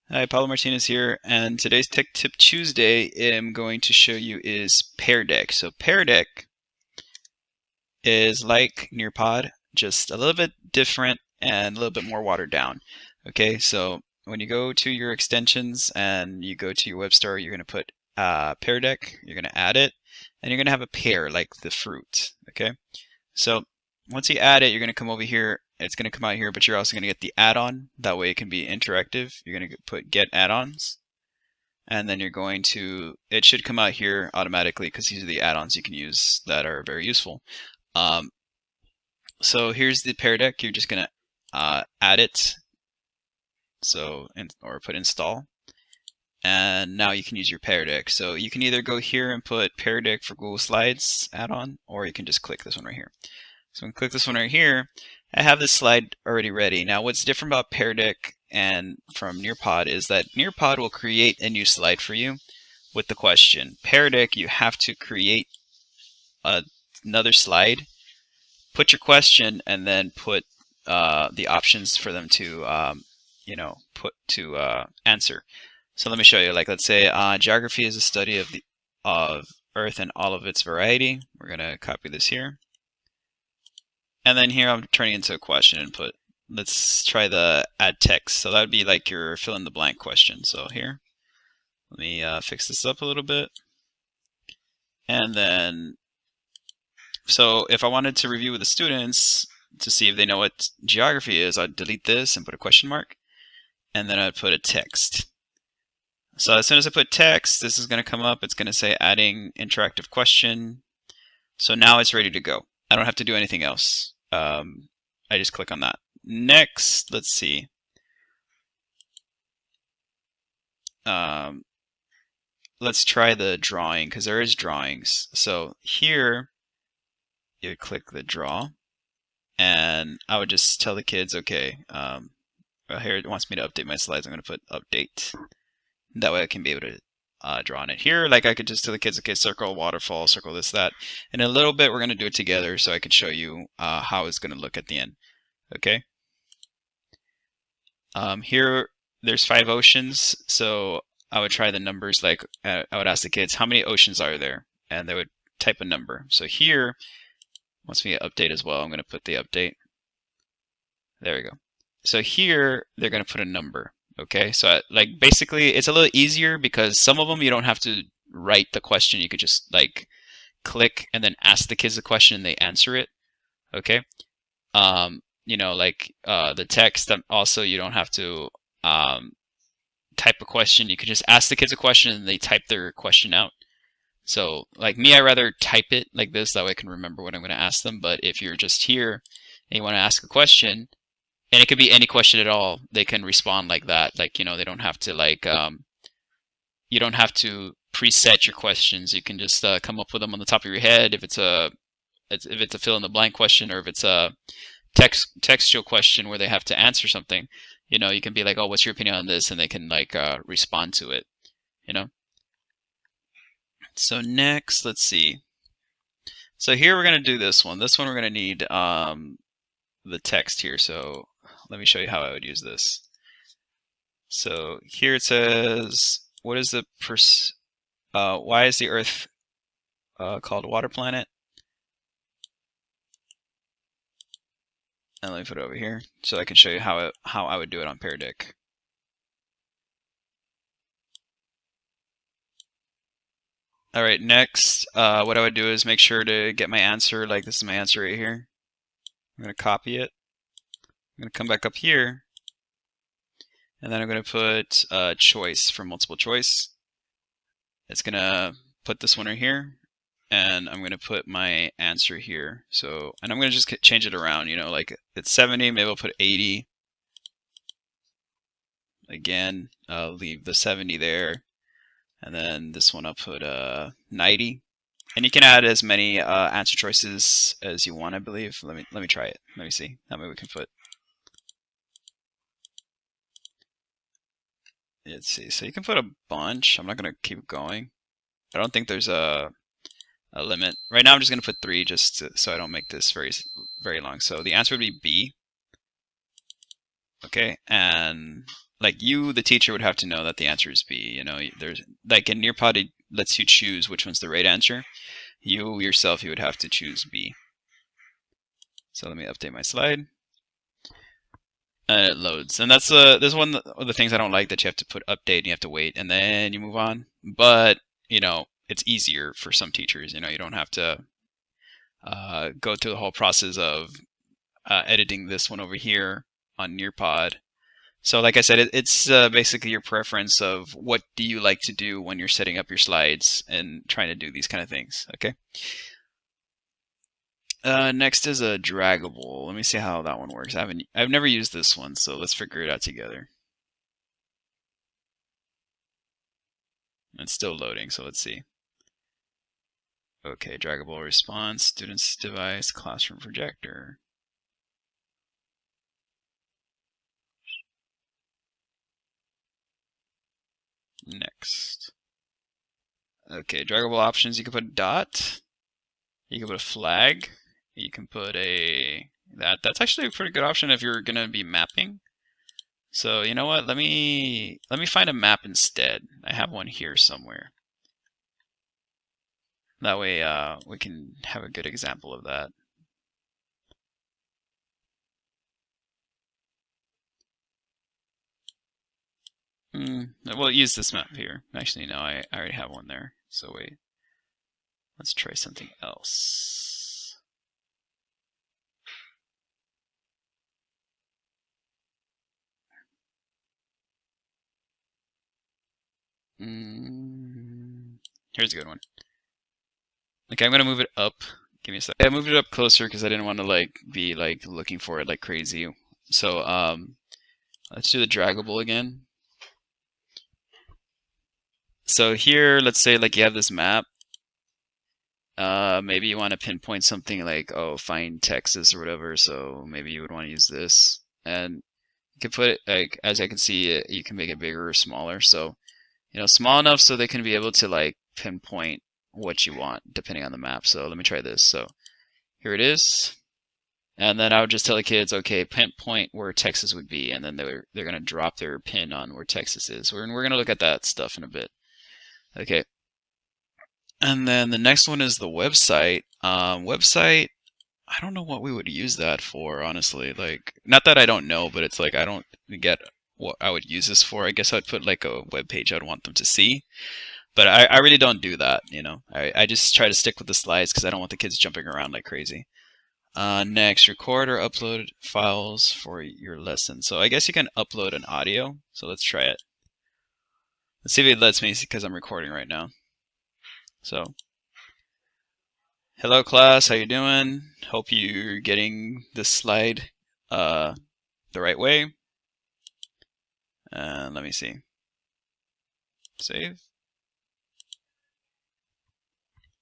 Hi, Paulo Martinez here, and today's Tech Tip Tuesday I'm going to show you is Pear Deck. So Pear Deck is like Nearpod, just a little bit different and a little bit more watered down. Okay, so when you go to your extensions and you go to your web store, you're going to put Pear Deck, you're going to add it, and you're going to have a pear like the fruit. Okay, so once you add it, you're going to come over here. It's going to come out here, but you're also going to get the add-on. That way it can be interactive. You're going to put get add-ons. And then you're going to, it should come out here automatically because these are the add-ons you can use that are very useful. Um, so here's the Pear Deck. You're just going to add it, or put install. And now you can use your Pear Deck. So you can either go here and put Pear Deck for Google Slides add-on, or you can just click this one right here. So I'm going to click this one right here. I have this slide already ready. Now what's different about Pear Deck and from Nearpod is that Nearpod will create a new slide for you with the question. Pear Deck, you have to create another slide, put your question, and then put the options for them to answer. So let me show you. Like, let's say geography is a study of Earth and all of its variety. We're gonna copy this here. And then here I'm turning into a question and let's try the add text. So that would be like your fill in the blank question. So here, let me fix this up a little bit. And then, so if I wanted to review with the students to see if they know what geography is, I'd delete this and put a question mark. And then I'd put a text. So as soon as I put text, this is going to come up. It's going to say adding interactive question. So now it's ready to go. I don't have to do anything else. I just click on that. Next, let's see. Let's try the drawing because there is drawings. So here, you click the draw, and I would just tell the kids, okay, here it wants me to update my slides. I'm going to put update. That way I can be able to draw on it. Here, like I could just tell the kids, okay, circle waterfall, circle this, that. In a little bit, we're going to do it together so I can show you how it's going to look at the end. Okay. Here, there's 5 oceans, so I would try the numbers. Like I would ask the kids, how many oceans are there? And they would type a number. So here, once we update as well, I'm going to put the update. There we go. So here, they're going to put a number. Okay, so like basically it's a little easier because some of them you don't have to write the question. You could just like click and then ask the kids the question and they answer it. Okay. Like the text also you don't have to type a question. You could just ask the kids a question and they type their question out. So like me, I rather type it like this, that way I can remember what I'm going to ask them. But if you're just here and you want to ask a question, and it could be any question at all, they can respond like that. Like, they don't have to you don't have to preset your questions. You can just come up with them on the top of your head. If it's a fill in the blank question, or if it's a textual question where they have to answer something, you can be like, oh, what's your opinion on this? And they can like respond to it, So next, let's see. So here we're going to do this one. This one we're going to need the text here. So let me show you how I would use this. So here it says, what is why is the Earth called a water planet? And let me put it over here so I can show you how I would do it on Pear Deck. All right, next, what I would do is make sure to get my answer. Like this is my answer right here. I'm going to copy it. I'm going to come back up here, and then I'm going to put choice from multiple choice. It's going to put this one right here, and I'm going to put my answer here. So, and I'm going to just change it around, like it's 70, maybe I'll put 80. Again, I'll leave the 70 there. And then this one I'll put 90. And you can add as many answer choices as you want, I believe. Let me try it. Let me see how many we can put. Let's see. So you can put a bunch. I'm not going to keep going. I don't think there's a limit. Right now I'm just going to put 3 so I don't make this very long. So the answer would be B. Okay, and like you, the teacher, would have to know that the answer is B. You know, there's like in Nearpod, it lets you choose which one's the right answer. You yourself, you would have to choose B. So let me update my slide. And it loads. And that's this one of the things I don't like, that you have to put update and you have to wait and then you move on. But, you know, it's easier for some teachers. You know, you don't have to go through the whole process of editing this one over here on Nearpod. So like I said, it's basically your preference of what do you like to do when you're setting up your slides and trying to do these kind of things, okay? Next is a draggable. Let me see how that one works. I've never used this one, so let's figure it out together. It's still loading, so let's see. Okay, draggable response, student's device, classroom projector. Next. Okay, draggable options, you can put a dot, you can put a flag, you can put that's actually a pretty good option if you're gonna be mapping. So you know what, let me find a map instead. I have one here somewhere. That way we can have a good example of that. We'll use this map here. Actually, no, I already have one there. So wait, let's try something else. Here's a good one. Okay, I'm gonna move it up. Give me a sec. I moved it up closer because I didn't want to like be like looking for it like crazy. So let's do the draggable again. So here, let's say like you have this map. Maybe you want to pinpoint something like, oh, find Texas or whatever. So maybe you would want to use this, and you can put it like, as I can see, you can make it bigger or smaller. So you know, small enough so they can be able to like pinpoint what you want depending on the map. So let me try this. So here it is. And then I would just tell the kids, okay, pinpoint where Texas would be, and then they're gonna drop their pin on where Texas is. We're gonna look at that stuff in a bit. Okay. And then the next one is the website. Website, I don't know what we would use that for, honestly. Like, not that I don't know, but it's like I don't get what I would use this for. I guess I'd put like a web page I'd want them to see. But I really don't do that, you know. I just try to stick with the slides because I don't want the kids jumping around like crazy. Next, record or upload files for your lesson. So I guess you can upload an audio. So let's try it. Let's see if it lets me, because I'm recording right now. So, hello class, how you doing? Hope you're getting this slide the right way. And let me see. Save.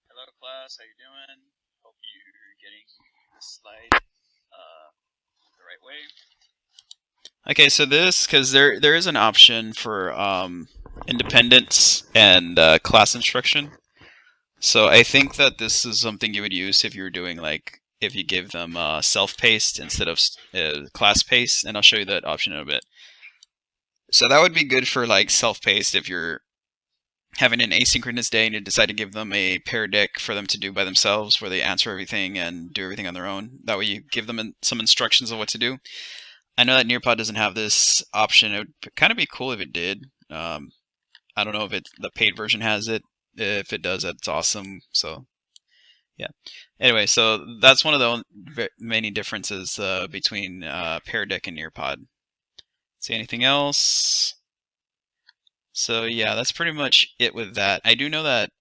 Hello class, how you doing? Hope you're getting this slide the right way. Okay, so this, because there is an option for independence and class instruction. So I think that this is something you would use if you were doing like, if you give them self-paced instead of class-paced, and I'll show you that option in a bit. So that would be good for like self-paced if you're having an asynchronous day and you decide to give them a pear deck for them to do by themselves where they answer everything and do everything on their own. That way you give them some instructions of what to do. I know that Nearpod doesn't have this option. It would kind of be cool if it did. I don't know if the paid version has it. If it does, that's awesome. So, yeah. Anyway, so that's one of the many differences between Pear Deck and Nearpod. See anything else? So yeah, that's pretty much it with that. I do know that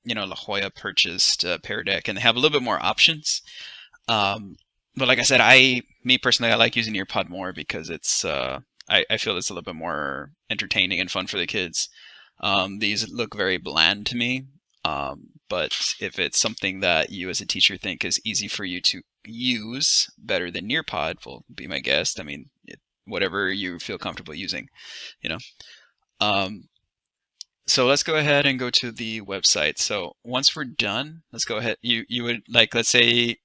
you know, La Jolla purchased Pear Deck, and they have a little bit more options. But like I said, me personally, I like using Nearpod more because it's I feel it's a little bit more entertaining and fun for the kids. These look very bland to me, but if it's something that you as a teacher think is easy for you to use better than Nearpod, well, be my guest. I mean, whatever you feel comfortable using, you know. So let's go ahead and go to the website. So once we're done, let's go ahead. You would like, let's say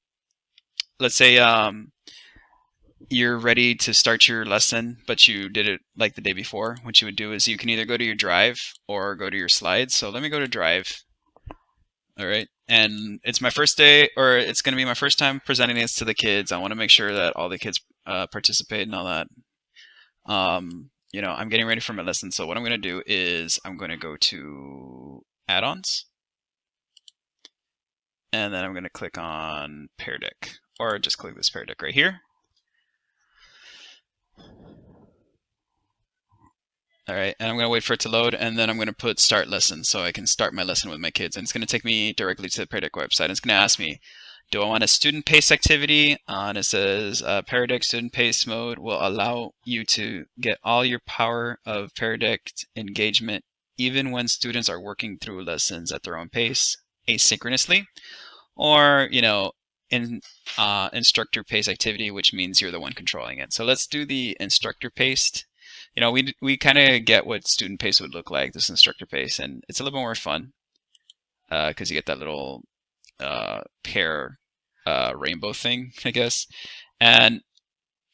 you're ready to start your lesson, but you did it like the day before, what you would do is you can either go to your drive or go to your slides. So let me go to drive. All right. And it's my first day, or it's going to be my first time presenting this to the kids. I want to make sure that all the kids participate and all that. I'm getting ready for my lesson. So what I'm going to do is I'm going to go to add-ons. And then I'm going to click on Pear Deck, or just click this Pear Deck right here. All right, and I'm going to wait for it to load, and then I'm going to put start lesson so I can start my lesson with my kids. And it's going to take me directly to the Pear Deck website. It's going to ask me, do I want a student pace activity? And it says Pear Deck student pace mode will allow you to get all your power of Pear Deck engagement even when students are working through lessons at their own pace, asynchronously, or instructor pace activity, which means you're the one controlling it. So let's do the instructor paced. We kind of get what student pace would look like, this instructor pace, and it's a little bit more fun because you get that little pear rainbow thing, I guess. And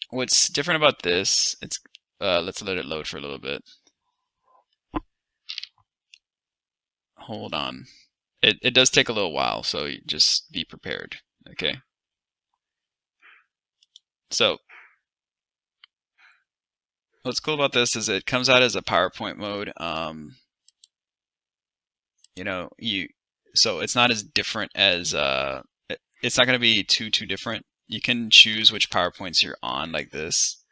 what's different about this, let's let it load for a little bit. Hold on. It does take a little while, so you just be prepared, okay? So what's cool about this is it comes out as a PowerPoint mode. So it's not as different as it's not going to be too different. You can choose which PowerPoints you're on like this,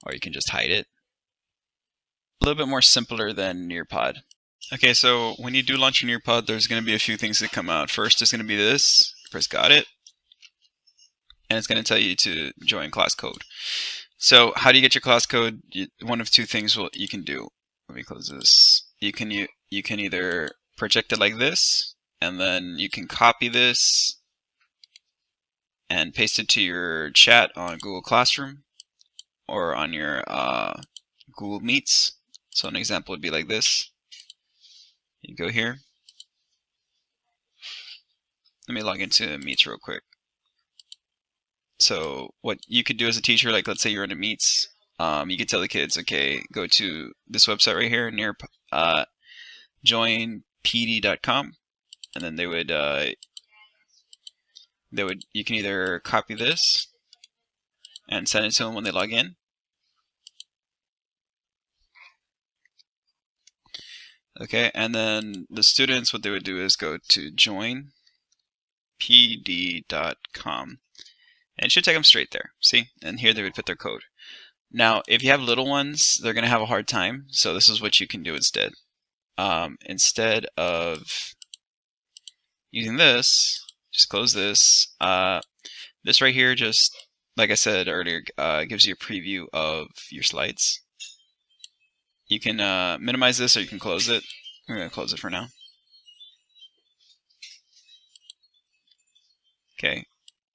or you can just hide it. A little bit more simpler than Nearpod. Okay, so when you do launch your Nearpod, there's going to be a few things that come out. First is going to be this. Press got it, and it's going to tell you to join class code. So how do you get your class code? One of two things you can do. Let me close this. You can either project it like this, and then you can copy this and paste it to your chat on Google Classroom or on your Google Meets. So an example would be like this. You go here. Let me log into Meets real quick. So what you could do as a teacher, like let's say you're in a Meets, you could tell the kids, okay, go to this website right here near joinpd.com, and then you can either copy this and send it to them when they log in. Okay, and then the students, what they would do is go to joinpd.com, and it should take them straight there. See, and here they would put their code. Now, if you have little ones, they're going to have a hard time, so this is what you can do instead. Instead of using this, just close this. This right here, just like I said earlier, gives you a preview of your slides. You can minimize this or you can close it. I'm going to close it for now. Okay,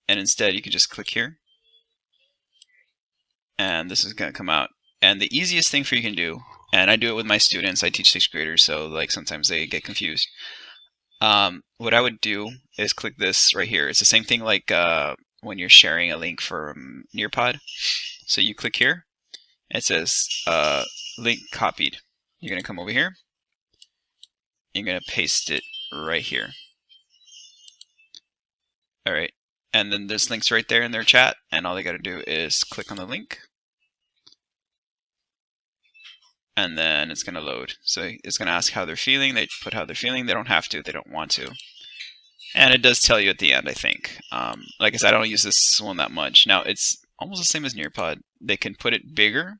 and instead you can just click here, and this is going to come out. And the easiest thing for you can do, and I do it with my students, I teach 6th graders, so like sometimes they get confused. What I would do is click this right here. It's the same thing like when you're sharing a link from Nearpod. So you click here, it says link copied. You're going to come over here, you're going to paste it right here. All right, and then there's links right there in their chat, and all they got to do is click on the link, and then it's going to load. So it's going to ask how they're feeling. They put how they're feeling. They don't have to. They don't want to. And it does tell you at the end, I think. Like I said, I don't use this one that much. Now, it's almost the same as Nearpod. They can put it bigger,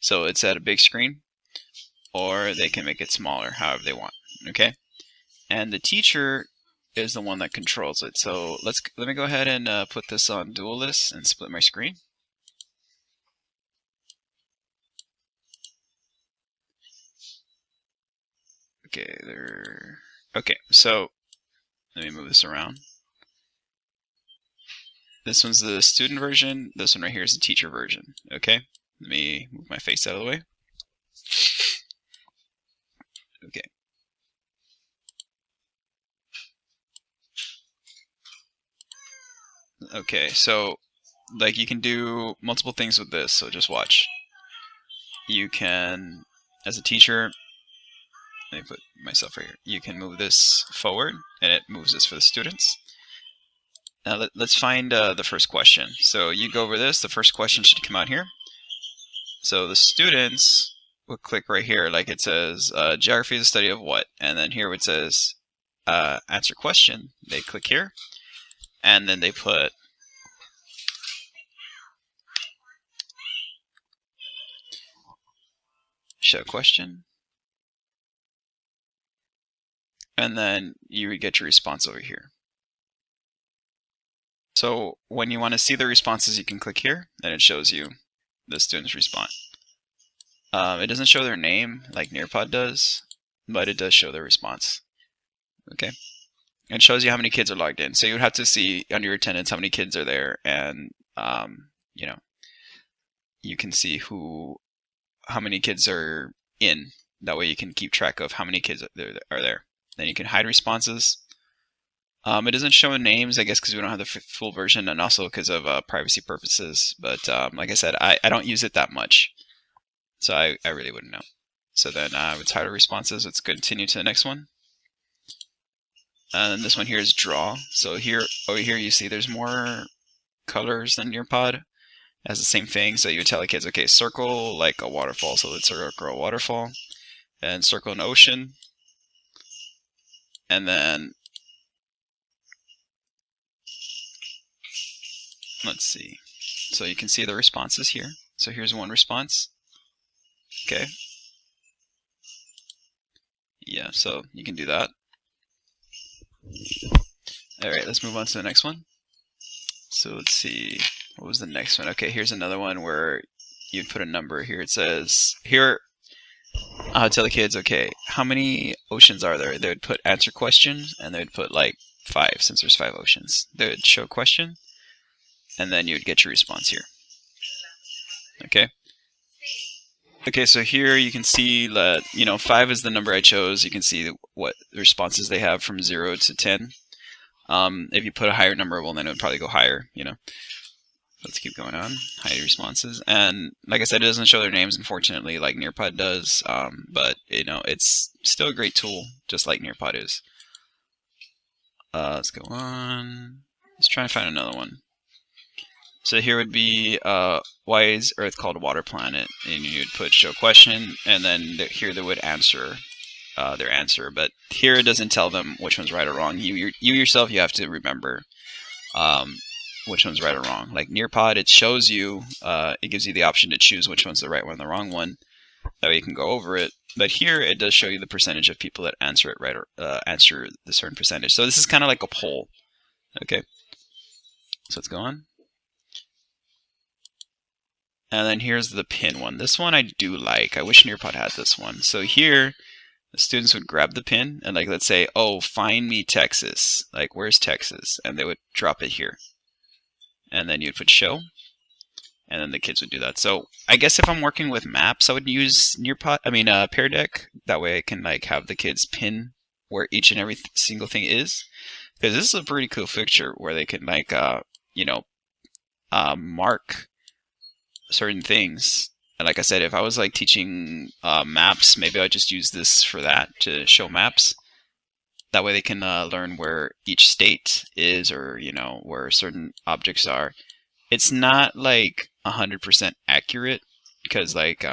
so it's at a big screen, or they can make it smaller, however they want. Okay? And the teacher is the one that controls it. So let me go ahead and put this on dual list and split my screen. Okay, there. Okay, so let me move this around. This one's the student version. This one right here is the teacher version. Okay, let me move my face out of the way. Okay. Okay, so like you can do multiple things with this, so just watch. You can, as a teacher, let me put myself right here. You can move this forward, and it moves this for the students. Now let's find the first question. So you go over this. The first question should come out here. So the students will click right here, like it says, geography is a study of what? And then here it says, answer question. They click here, and then they put show question. And then you would get your response over here. So when you want to see the responses, you can click here, and it shows you the student's response. It doesn't show their name like Nearpod does, but it does show their response. Okay, it shows you how many kids are logged in. So you would have to see under your attendance how many kids are there, and you know, you can see how many kids are in. That way you can keep track of how many kids are there. Then you can hide responses. It doesn't show names, I guess, because we don't have the full version, and also because of privacy purposes. But like I said, I don't use it that much, so I really wouldn't know. So then it's hide responses. Let's continue to the next one. And this one here is draw. So here, over here, you see there's more colors than Nearpod. It has the same thing. So you would tell the kids, okay, circle like a waterfall. So let's circle a waterfall, and circle an ocean, and then let's see. So you can see the responses here. So here's one response. Okay. Yeah, so you can do that. Alright, let's move on to the next one. So let's see. What was the next one? Okay, here's another one where you'd put a number here. It says, here, tell the kids, okay, how many oceans are there? They would put answer question, and they would put like 5, since there's 5 oceans. They would show question, and then you would get your response here. Okay. Okay, so here you can see that, 5 is the number I chose. You can see what responses they have from 0 to 10. If you put a higher number, well, then it would probably go higher, Let's keep going on. Hide responses. And like I said, it doesn't show their names, unfortunately, like Nearpod does. But, it's still a great tool, just like Nearpod is. Let's go on. Let's try and find another one. So here would be, why is Earth called a water planet? And you'd put show question, and then here they would answer their answer. But here it doesn't tell them which one's right or wrong. You yourself, you have to remember which one's right or wrong. Like Nearpod, it shows you, it gives you the option to choose which one's the right one and the wrong one. That way you can go over it. But here it does show you the percentage of people that answer it right, or answer the certain percentage. So this is kind of like a poll. Okay. So let's go on. And then here's the pin one. This one I do like. I wish Nearpod had this one. So here, the students would grab the pin and, like, let's say, oh, find me Texas. Like, where's Texas? And they would drop it here. And then you'd put show. And then the kids would do that. So I guess if I'm working with maps, I would use Pear Deck. That way I can, like, have the kids pin where each and every single thing is. Because this is a pretty cool picture where they can, like, mark certain things. And like I said, if I was like teaching maps, maybe I'd just use this for that, to show maps. That way they can learn where each state is, or where certain objects are. It's not like 100% accurate, because like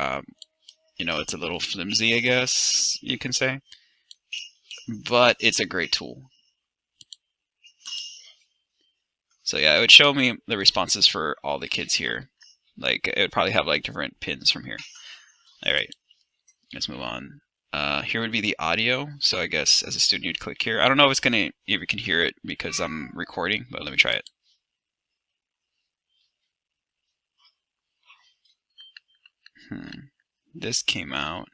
it's a little flimsy, I guess you can say, but it's a great tool. So yeah, it would show me the responses for all the kids here. Like, it would probably have like different pins from here. Alright, let's move on. Here would be the audio. So I guess as a student you'd click here. I don't know if you can hear it because I'm recording, but let me try it. This came out.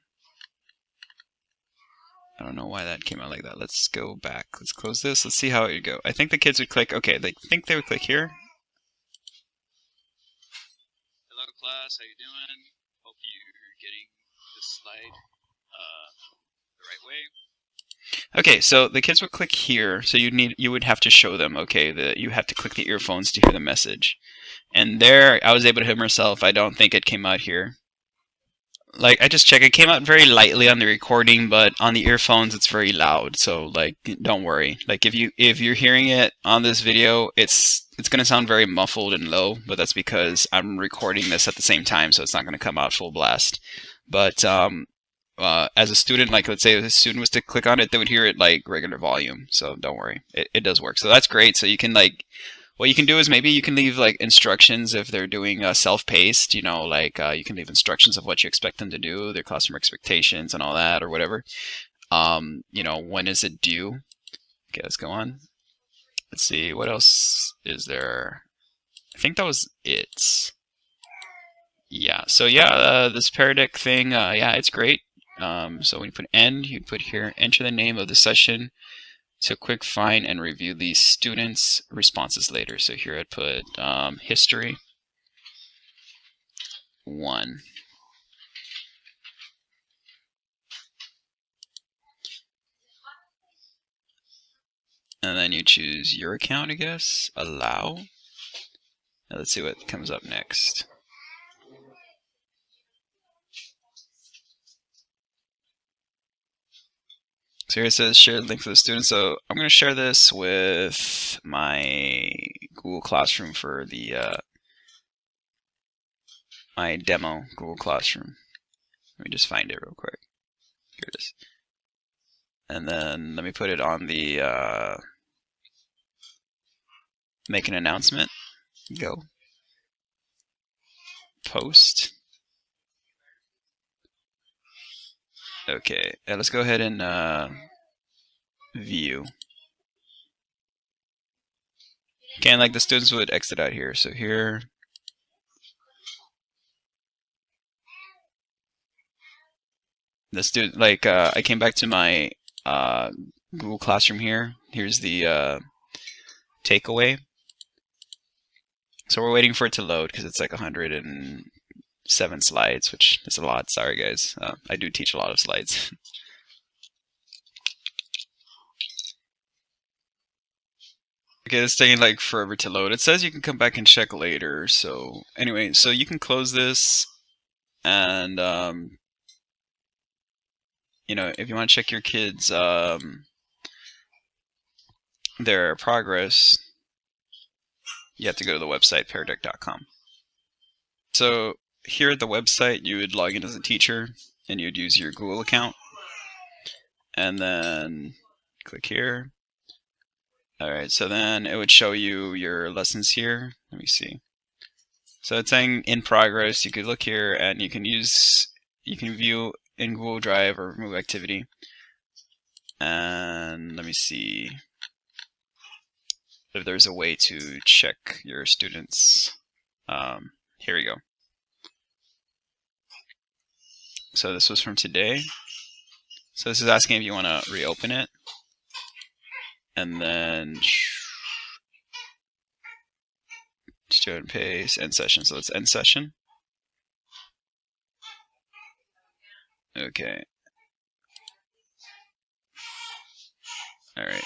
I don't know why that came out like that. Let's go back. Let's close this. Let's see how it would go. I think the kids would click. Okay, they think they would click here. Hello class, how you doing? Hope you're getting this slide the right way. Okay, so the kids would click here. So you would have to show them, okay, that you have to click the earphones to hear the message. And there, I was able to hear myself. I don't think it came out here. Like, I just checked. It came out very lightly on the recording, but on the earphones, it's very loud. So, like, don't worry. Like, if you're hearing it on this video, it's gonna sound very muffled and low, but that's because I'm recording this at the same time, so it's not gonna come out full blast. But as a student, like let's say if a student was to click on it, they would hear it like regular volume. So don't worry, it does work. So that's great. So you can like, what you can do is maybe you can leave like instructions if they're doing self-paced, you know, like you can leave instructions of what you expect them to do, their customer expectations and all that or whatever. You know, when is it due? Okay, let's go on. Let's see, what else is there? I think that was it. Yeah, so yeah, this pear deck thing, yeah, it's great. So when you put end, you put here, enter the name of the session to quick find and review the students' responses later. So here I'd put history 1. And then you choose your account, I guess, allow. Now let's see what comes up next. So here it says share the link for the students. So I'm going to share this with my Google Classroom for the my demo Google Classroom. Let me just find it real quick. Here it is. And then let me put it on the make an announcement. Go. Post. Okay, let's go ahead and view. Okay, and like the students would exit out here. So here, the student, like I came back to my Google Classroom here. Here's the takeaway. So we're waiting for it to load because it's like 107 slides, which is a lot. Sorry, guys. I do teach a lot of slides. Okay, it's taking like forever to load. It says you can come back and check later. So anyway, so you can close this, and you know, if you want to check your kids' their progress, you have to go to the website peardeck.com. So here at the website, you would log in as a teacher, and you'd use your Google account, and then click here. All right, so then it would show you your lessons here. Let me see. So it's saying in progress. You could look here, and you can view in Google Drive or remove activity. And let me see if there's a way to check your students. Here we go. So this was from today. So this is asking if you want to reopen it. And then student pace, end session. So let's end session. Okay. All right.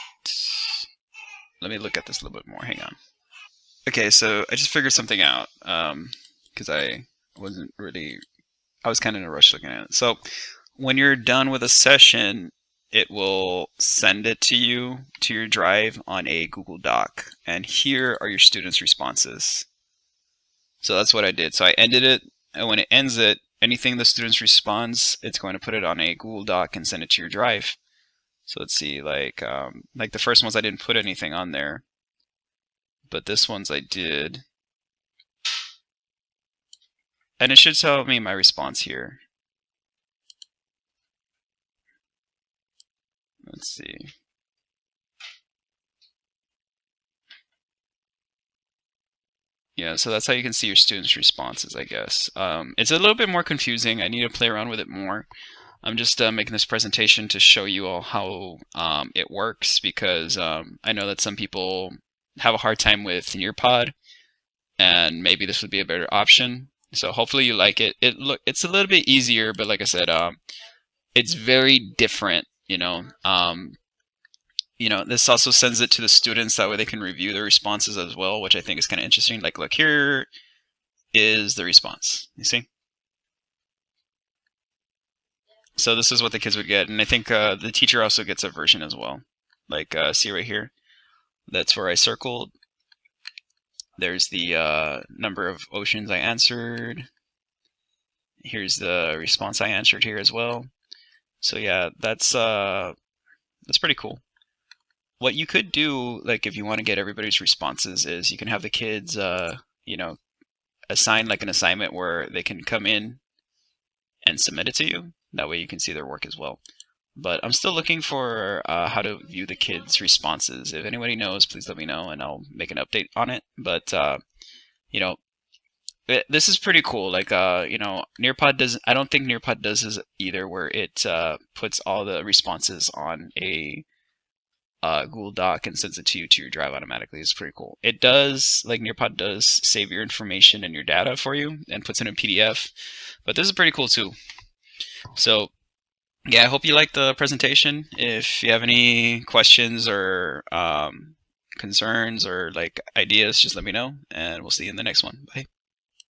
Let me look at this a little bit more. Hang on. Okay, so I just figured something out because I was kind of in a rush looking at it. So when you're done with a session, it will send it to you to your drive on a Google Doc, and here are your students' responses. So that's what I did. So I ended it, and when it ends it, anything the students responds, it's going to put it on a Google Doc and send it to your drive. So let's see, like the first ones I didn't put anything on there, but this ones I did. And it should tell me my response here. Let's see. Yeah, so that's how you can see your students' responses, I guess. It's a little bit more confusing. I need to play around with it more. I'm just making this presentation to show you all how it works, because I know that some people have a hard time with Nearpod, and maybe this would be a better option. So hopefully you like it. It's a little bit easier, but like I said, it's very different, you know. this also sends it to the students, that way they can review their responses as well, which I think is kind of interesting. Like, look, here is the response. You see? So this is what the kids would get, and I think the teacher also gets a version as well. Like, see right here, that's where I circled. There's the number of oceans I answered. Here's the response I answered here as well. So yeah, that's pretty cool. What you could do, like if you want to get everybody's responses, is you can have the kids, assign like an assignment where they can come in and submit it to you. That way you can see their work as well. But I'm still looking for how to view the kids' responses. If anybody knows, please let me know, and I'll make an update on it. But this is pretty cool. Like Nearpod doesn't. I don't think Nearpod does this either, where it puts all the responses on a Google Doc and sends it to you to your drive automatically. It's pretty cool. It does, like Nearpod does, save your information and your data for you and puts it in PDF. But this is pretty cool too. So yeah, I hope you liked the presentation. If you have any questions or concerns or like ideas, just let me know, and we'll see you in the next one. Bye.